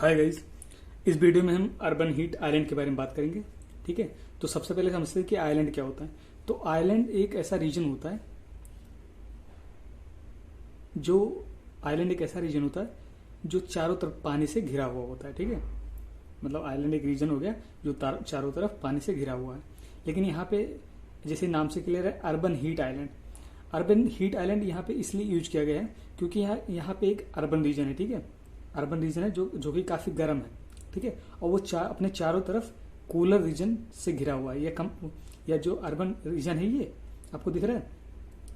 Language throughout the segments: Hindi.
हाय गाइस, इस वीडियो में हम अर्बन हीट आइलैंड के बारे में बात करेंगे। ठीक है, तो सबसे पहले समझते हैं कि आइलैंड क्या होता है। तो आइलैंड एक ऐसा रीजन होता है जो चारों तरफ पानी से घिरा हुआ होता है। ठीक है, मतलब आइलैंड एक रीजन हो गया जो चारों तरफ पानी से घिरा हुआ है। लेकिन यहाँ पे जैसे नाम से क्लियर है, urban heat island. Urban heat island यहाँ पे इसलिए यूज किया गया है क्योंकि यहाँ पे एक अर्बन रीजन है। ठीक है, अर्बन रीजन है जो कि काफी गर्म है। ठीक है, और वो अपने चारों तरफ कूलर रीजन से घिरा हुआ है। या जो अर्बन रीजन है ये आपको दिख रहा है,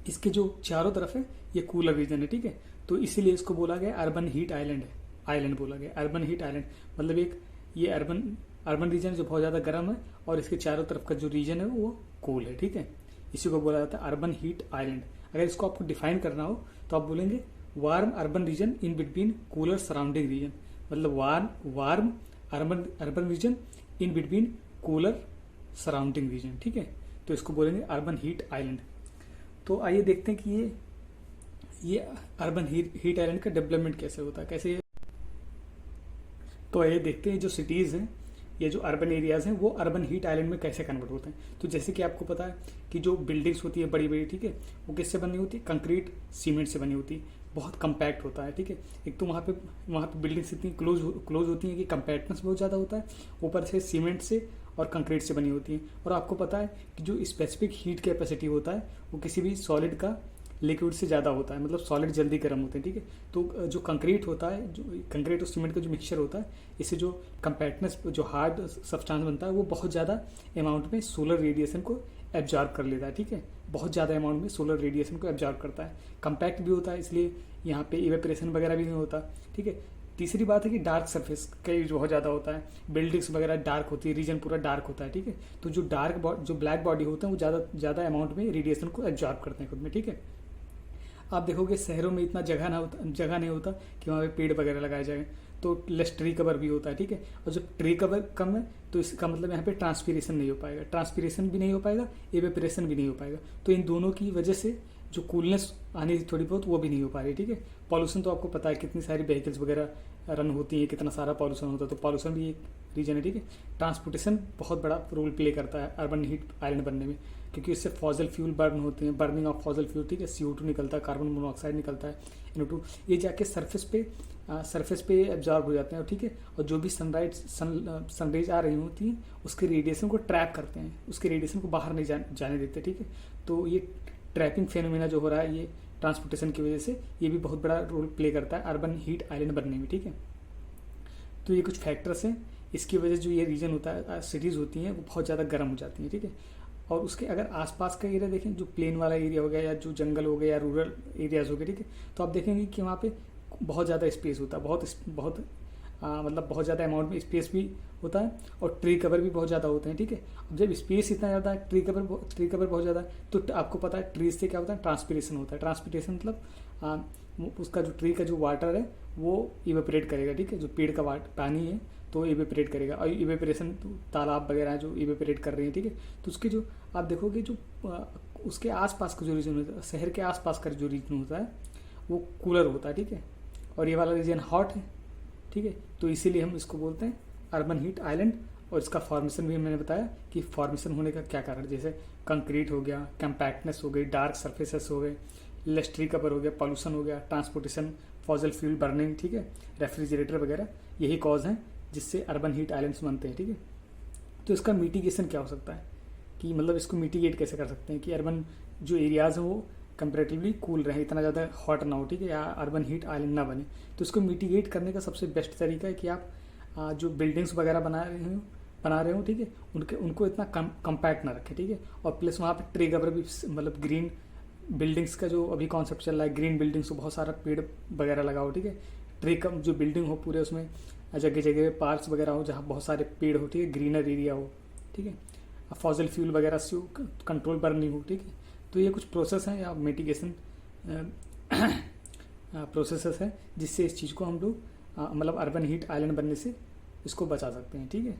इसके जो चारों तरफ है ये कूलर रीजन है। ठीक है, तो इसीलिए इसको बोला गया अर्बन हीट आइलैंड है। आइलैंड बोला गया अर्बन हीट आइलैंड, मतलब एक ये अर्बन रीजन जो बहुत ज्यादा गर्म है और इसके चारों तरफ का जो रीजन है वो कूल है। ठीक है, इसी को बोला जाता है अर्बन हीट आइलैंड। अगर इसको आपको डिफाइन करना हो तो आप बोलेंगे warm urban region in between cooler surrounding region, मतलब warm urban region in between cooler surrounding region. ठीक है, तो इसको बोलेंगे अर्बन हीट आइलैंड। तो आइए देखते हैं कि ये अर्बन हीट आइलैंड का डेवलपमेंट कैसे होता है, कैसे। तो आइए देखते हैं जो सिटीज हैं या जो अर्बन एरियाज हैं वो अर्बन हीट आइलैंड में कैसे कन्वर्ट होते हैं। तो जैसे कि आपको पता है कि जो बिल्डिंग्स होती है बड़ी बड़ी, ठीक है, वो किससे बनी होती है? कंक्रीट सीमेंट से बनी होती है। बहुत कंपैक्ट होता है। ठीक है, एक तो वहाँ पे बिल्डिंग्स इतनी क्लोज होती हैं कि कंपैक्टनेस बहुत ज़्यादा होता है, ऊपर से सीमेंट से और कंक्रीट से बनी होती है। और आपको पता है कि जो स्पेसिफिक हीट कैपेसिटी होता है वो किसी भी सॉलिड का लिक्विड से ज़्यादा होता है, मतलब सॉलिड जल्दी गर्म होते हैं। ठीक है, तो जो कंक्रीट होता है, जो कंक्रीट और सीमेंट का जो मिक्सचर होता है, इससे जो कंपैक्टनेस, जो हार्ड सब्सटेंस बनता है वो बहुत ज़्यादा अमाउंट में सोलर रेडिएशन को एब्जॉर्ब कर लेता है। ठीक है, बहुत ज़्यादा अमाउंट में सोलर रेडिएशन को एब्जॉर्ब करता है। कंपैक्ट भी होता है, इसलिए यहाँ पे इवेपोरेशन वगैरह भी नहीं होता। ठीक है, तीसरी बात है कि डार्क सरफेस का यूज बहुत ज़्यादा होता है। बिल्डिंग्स वगैरह डार्क होती है, रीजन पूरा डार्क होता है। ठीक है, तो जो जो ब्लैक बॉडी होते हैं वो ज़्यादा अमाउंट में रेडिएशन को एब्जॉर्ब करते हैं खुद में। ठीक है, आप देखोगे शहरों में इतना जगह नहीं होता कि वहाँ पे पेड़ वगैरह लगाए जाए, तो लेस ट्री कवर भी होता है। ठीक है, और जब ट्री कवर कम है तो इसका मतलब यहाँ पे ट्रांसपीरेशन नहीं हो पाएगा, ट्रांसपीरेशन भी नहीं हो पाएगा, एवेपोरेशन भी नहीं हो पाएगा। तो इन दोनों की वजह से जो कूलनेस आनी थी थोड़ी बहुत वो भी नहीं हो पा रही। ठीक है, पॉल्यूशन तो आपको पता है कितनी सारी व्हीकल्स वगैरह रन होती है, कितना सारा पॉल्यूशन होता है, तो पॉल्यूशन भी एक रीजन है। ठीक है, ट्रांसपोर्टेशन बहुत बड़ा रोल प्ले करता है अर्बन हीट आइलैंड बनने में, क्योंकि इससे फॉजल फ्यूल बर्न होते हैं, बर्निंग ऑफ फॉजल फ्यूल। ठीक है, CO2 निकलता है, कार्बन मोनोऑक्साइड निकलता है, NO2, ये जाके सरफेस पे एब्जॉर्ब हो जाते हैं। ठीक है, और जो भी सनरेज आ रही होती हैं उसके रेडिएशन को ट्रैप करते हैं, उसके रेडिएशन को बाहर नहीं जाने देते। ठीक है, तो ये ट्रैपिंग फेनोमेना जो हो रहा है ये ट्रांसपोर्टेशन की वजह से, ये भी बहुत बड़ा रोल प्ले करता है अर्बन हीट आइलैंड बनने में। ठीक है, तो ये कुछ फैक्टर्स हैं, इसकी वजह से जो ये रीजन होता है, सिटीज़ होती हैं वो बहुत ज़्यादा गर्म हो जाती हैं। ठीक है, और उसके अगर आसपास का एरिया देखें, जो प्लेन वाला एरिया हो गया या जो जंगल हो गया या रूरल एरियाज हो गए, ठीक है, तो आप देखेंगे कि वहाँ पे बहुत ज़्यादा स्पेस होता है, मतलब बहुत ज़्यादा अमाउंट में स्पेस भी होता है और ट्री कवर भी बहुत ज़्यादा होते हैं। ठीक है, अब जब स्पेस इतना ज़्यादा है, ट्री कवर बहुत ज़्यादा है, तो आपको पता है ट्री से क्या होता है? ट्रांसपीरेशन होता है। ट्रांसपीरेशन मतलब उसका जो ट्री का जो वाटर है वो इवेपोरेट करेगा। ठीक है, जो पेड़ का पानी है तो इवेपोरेट करेगा, और इवेपोरेशन तो तालाब वगैरह जो इवेपोरेट कर रहे हैं। ठीक है, तो उसके जो आप देखोगे जो उसके आसपास का जो रीजन होता है, शहर के आसपास का जो रीजन होता है वो कूलर होता है। ठीक है, और ये वाला रीजन हॉट है। ठीक है, तो इसीलिए हम इसको बोलते हैं अर्बन हीट आइलैंड। और इसका फॉर्मेशन भी मैंने बताया कि फॉर्मेशन होने का क्या कारण, जैसे कंक्रीट हो गया, कंपैक्टनेस हो गई, डार्क सर्फेसेस हो गए, लेस ट्री कवर हो गया, पॉल्यूशन हो गया, ट्रांसपोर्टेशन, फॉजल फ्यूल बर्निंग, ठीक है, रेफ्रिजरेटर वगैरह, यही कॉज हैं जिससे अर्बन हीट आइलैंड्स बनते हैं। ठीक है, तो इसका मिटिगेशन क्या हो सकता है, कि मतलब इसको मिटिगेट कैसे कर सकते हैं कि अर्बन जो एरियाज हैं वो कंपेरेटिवली कूल रहे, इतना ज़्यादा हॉट ना हो। ठीक है, या अर्बन हीट आइलैंड ना बने। तो इसको मिटिगेट करने का सबसे बेस्ट तरीका है कि आप जो बिल्डिंग्स वगैरह बना रहे हो, ठीक है, उनको इतना कंपैक्ट ना रखें। ठीक है, और प्लस वहाँ पे ट्री कवर भी, मतलब ग्रीन बिल्डिंग्स का जो अभी कॉन्सेप्ट चल रहा है, ग्रीन बिल्डिंग्स को बहुत सारा पेड़ वगैरह लगाओ। ठीक है, ट्री का जो बिल्डिंग हो पूरे उसमें जगह जगह पार्क्स वगैरह हो जहाँ बहुत सारे पेड़ हो, ठीक है, ग्रीनर एरिया हो। ठीक है, फॉजल फ्यूल वगैरह से कंट्रोल बर्निंग हो। ठीक है, तो ये कुछ प्रोसेस हैं या मिटिगेशन प्रोसेसेस हैं जिससे इस चीज़ को हम लोग मतलब अर्बन हीट आइलैंड बनने से इसको बचा सकते हैं। ठीक है।